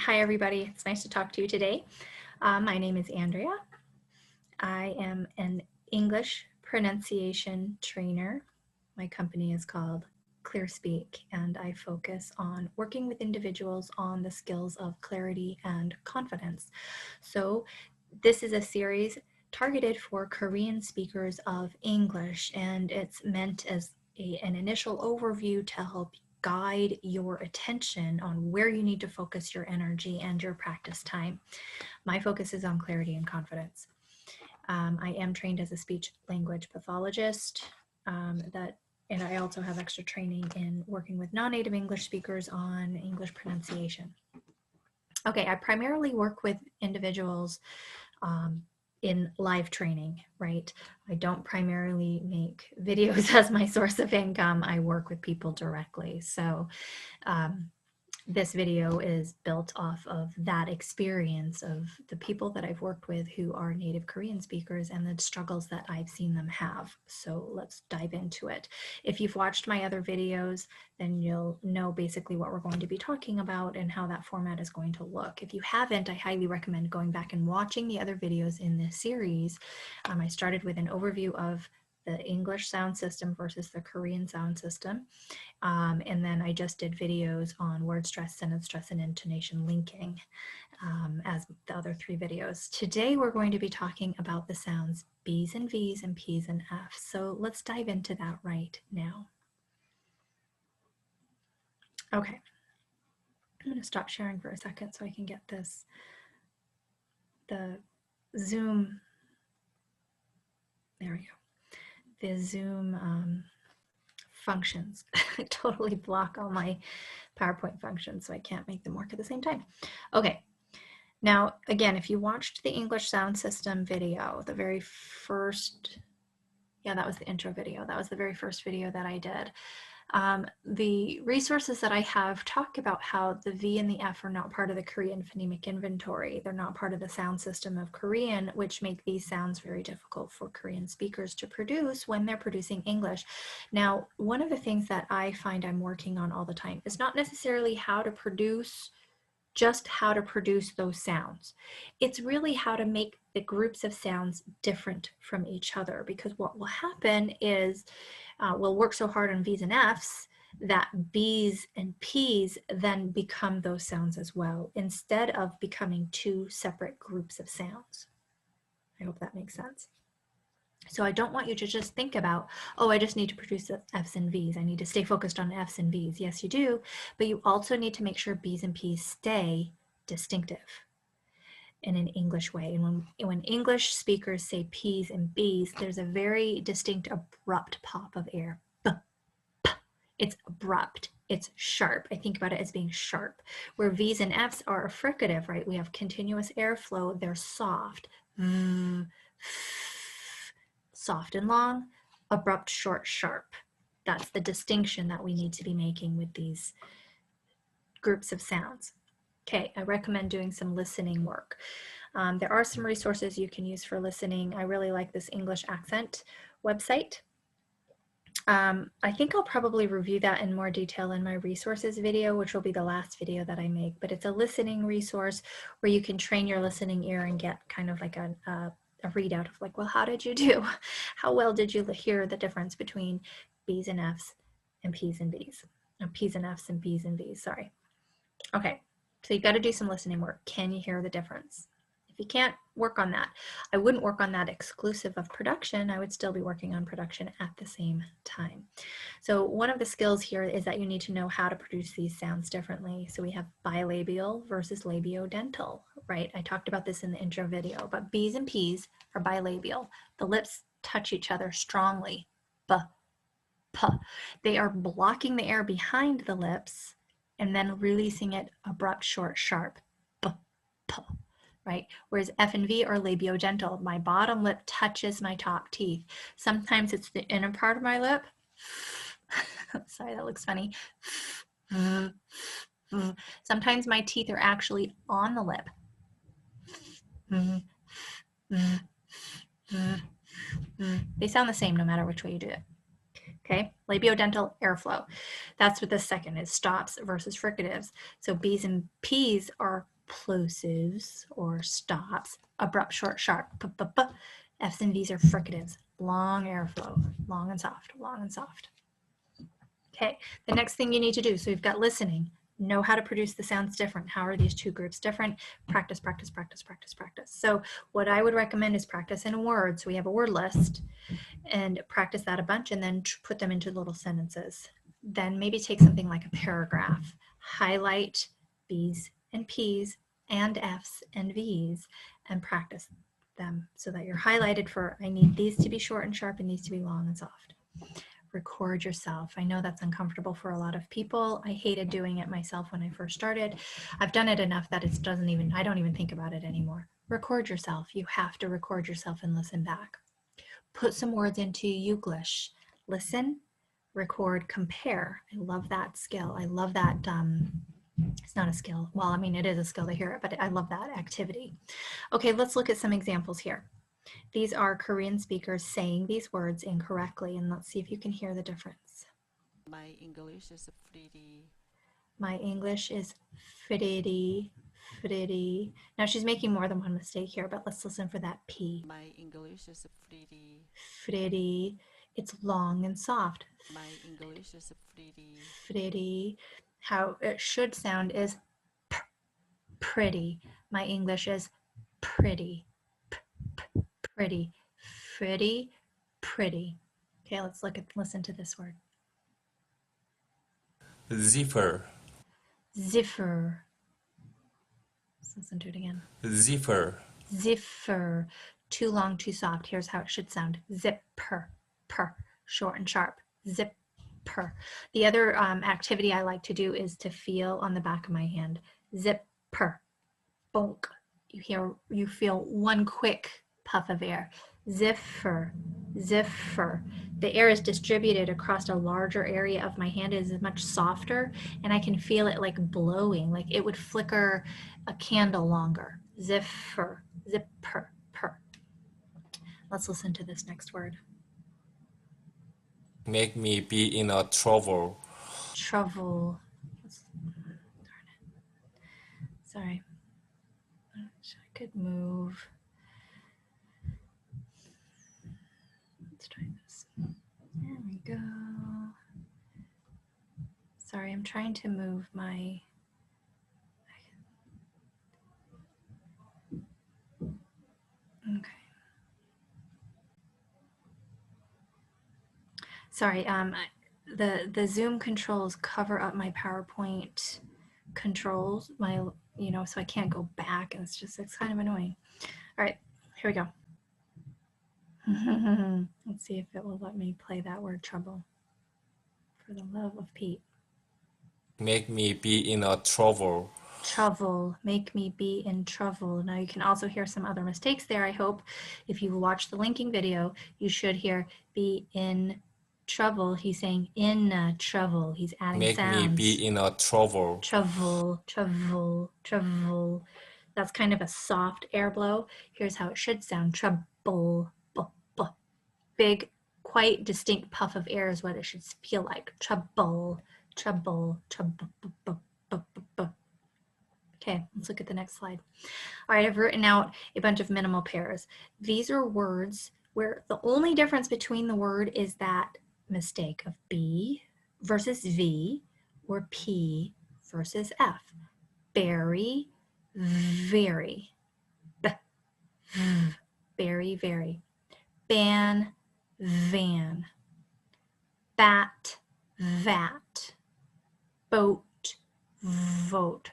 Hi, everybody. It's nice to talk to you today. My name is Andrea. I am an English pronunciation trainer. My company is called ClearSpeak, and I focus on working with individuals on the skills of clarity and confidence. So this is a series targeted for Korean speakers of English, and it's meant as an initial overview to help guide your attention on where you need to focus your energy and your practice time. My focus is on clarity and confidence. I am trained as a speech language pathologist, and I also have extra training in working with non-native English speakers on English pronunciation. Okay, I primarily work with individuals in live training, right? I don't primarily make videos as my source of income. I work with people directly. So this video is built off of that experience of the people that I've worked with who are native Korean speakers and the struggles that I've seen them have. So let's dive into it. If you've watched my other videos, then you'll know basically what we're going to be talking about and how that format is going to look. If you haven't, I highly recommend going back and watching the other videos in this series. I started with an overview of the English sound system versus the Korean sound system. And then I just did videos on word stress, sentence stress, and intonation linking as the other 3 videos. Today we're going to be talking about the sounds B's and V's and P's and F's. So let's dive into that right now. Okay, I'm going to stop sharing for a second so I can get the Zoom, there we go, the Zoom functions. I totally block all my PowerPoint functions, so I can't make them work at the same time. Okay, now again, if you watched the English sound system video, the very first, yeah, that was the intro video. That was the very first video that I did. The resources that I have talk about how the V and the F are not part of the Korean phonemic inventory. They're not part of the sound system of Korean, which make these sounds very difficult for Korean speakers to produce when they're producing English. Now, one of the things that I find I'm working on all the time is not necessarily how to produce those sounds. It's really how to make the groups of sounds different from each other, because what will happen is we'll work so hard on V's and F's that B's and P's then become those sounds as well, instead of becoming 2 separate groups of sounds. I hope that makes sense. So I don't want you to just think about, oh, I just need to produce F's and V's. I need to stay focused on F's and V's. Yes, you do, but you also need to make sure B's and P's stay distinctive in an English way. And when English speakers say P's and B's, there's a very distinct abrupt pop of air. It's abrupt, it's sharp. I think about it as being sharp. Where V's and F's are fricative, right? We have continuous airflow, they're soft. Soft and long, abrupt, short, sharp. That's the distinction that we need to be making with these groups of sounds. Okay, I recommend doing some listening work. There are some resources you can use for listening. I really like this English accent website. I think I'll probably review that in more detail in my resources video, which will be the last video that I make, but it's a listening resource where you can train your listening ear and get kind of like a readout of like, well, how did you do? How well did you hear the difference between B's and F's and P's and B's? P's and F's and B's and V's, sorry. Okay, so you've got to do some listening work. Can you hear the difference? If you can't, work on that. I wouldn't work on that exclusive of production. I would still be working on production at the same time. So one of the skills here is that you need to know how to produce these sounds differently. So we have bilabial versus labiodental, right? I talked about this in the intro video, but B's and P's are bilabial. The lips touch each other strongly. B, P. They are blocking the air behind the lips and then releasing it abrupt, short, sharp. B, P. Right? Whereas F and V are labiodental. My bottom lip touches my top teeth. Sometimes it's the inner part of my lip. Sorry, that looks funny. Sometimes my teeth are actually on the lip. They sound the same no matter which way you do it. Okay, labiodental airflow. That's what the second is, stops versus fricatives. So B's and P's are plosives or stops, abrupt, short, sharp, F's and V's are fricatives, long airflow, long and soft, long and soft. Okay, the next thing you need to do, so you've got listening, know how to produce the sounds different. How are these two groups different? Practice, practice, practice, practice, practice. So what I would recommend is practice in a word. So we have a word list and practice that a bunch and then put them into little sentences. Then maybe take something like a paragraph, highlight B's and P's and F's and V's and practice them so that you're highlighted for, I need these to be short and sharp and these to be long and soft. Record yourself. I know that's uncomfortable for a lot of people. I hated doing it myself when I first started. I've done it enough that it doesn't even, I don't even think about it anymore. Record yourself. You have to record yourself and listen back. Put some words into Youglish. Listen, record, compare. I love that skill. I love that. It's not a skill. Well, I mean, it is a skill to hear it, but I love that activity. Okay, let's look at some examples here. These are Korean speakers saying these words incorrectly, and let's see if you can hear the difference. My English is pretty. My English is pretty. Now she's making more than one mistake here, but let's listen for that P. My English is pretty. Pretty. It's long and soft. My English is pretty. Pretty. How it should sound is pretty. My English is pretty. Pretty. Pretty. Pretty. Okay, let's listen to this word. Zipper. Ziffer. Let's listen to it again. Zipper. Ziffer. Too long, too soft. Here's how it should sound. Zipper. Per. Short and sharp. Zipper. The other activity I like to do is to feel on the back of my hand. Zipper. Bonk. You feel one quick puff of air. Ziffer. Ziffer. The air is distributed across a larger area of my hand. It is much softer, and I can feel it like blowing, like it would flicker a candle longer. Ziffer. Zipper. Per. Let's listen to this next word. Make me be in a trouble. Trouble. Darn it. Sorry. I wish I could move. Let's try this. There we go. Sorry, I'm trying to move my... Okay. Sorry, the Zoom controls cover up my PowerPoint controls, so I can't go back, and it's kind of annoying. All right, here we go. Let's see if it will let me play that word trouble. For the love of Pete. Make me be in a trouble. Trouble. Make me be in trouble. Now you can also hear some other mistakes there, I hope. If you watch the linking video, you should hear be in trouble. He's saying in trouble. He's adding Make sounds. me be in a trouble. Trouble, trouble, trouble. That's kind of a soft air blow. Here's how it should sound. Trouble. Big, quite distinct puff of air is what it should feel like. Trouble, trouble, trouble. Okay, let's look at the next slide. All right, I've written out a bunch of minimal pairs. These are words where the only difference between the word is that mistake of B versus V or P versus F. Berry, very. Berry, very. Ban, van. Bat, vat. Boat, vote.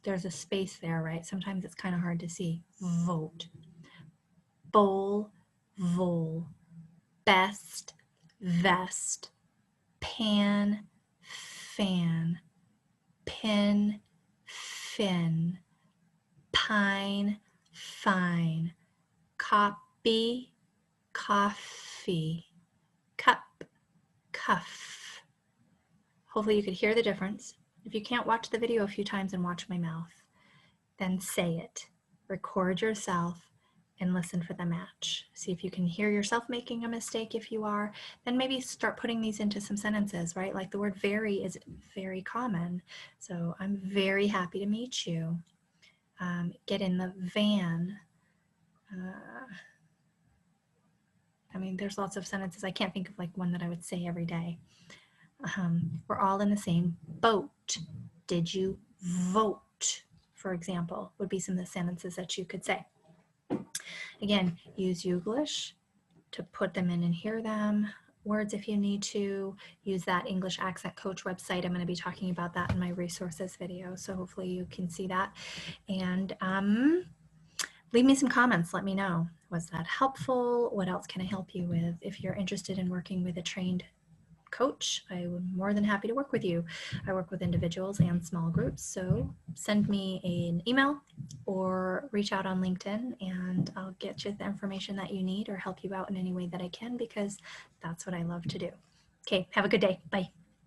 There's a space there, right? Sometimes it's kind of hard to see. Vote. Bowl, vole. Best, vest. Pan, fan. Pin, fin. Pine, fine. Copy, coffee. Cup, cuff. Hopefully you could hear the difference. If you can't watch the video a few times and watch my mouth, then say it. Record yourself and listen for the match. See if you can hear yourself making a mistake. If you are, then maybe start putting these into some sentences, right? Like the word very is very common. So I'm very happy to meet you. Get in the van. I mean, there's lots of sentences. I can't think of like one that I would say every day. We're all in the same boat. Did you vote? For example, would be some of the sentences that you could say. Again, use Youglish to put them in and hear them. Words if you need to. Use that English Accent Coach website. I'm going to be talking about that in my resources video, so hopefully you can see that. And leave me some comments. Let me know. Was that helpful? What else can I help you with? If you're interested in working with a trained coach, I'm more than happy to work with you. I work with individuals and small groups, so send me an email or reach out on LinkedIn and I'll get you the information that you need or help you out in any way that I can, because that's what I love to do. Okay, have a good day. Bye.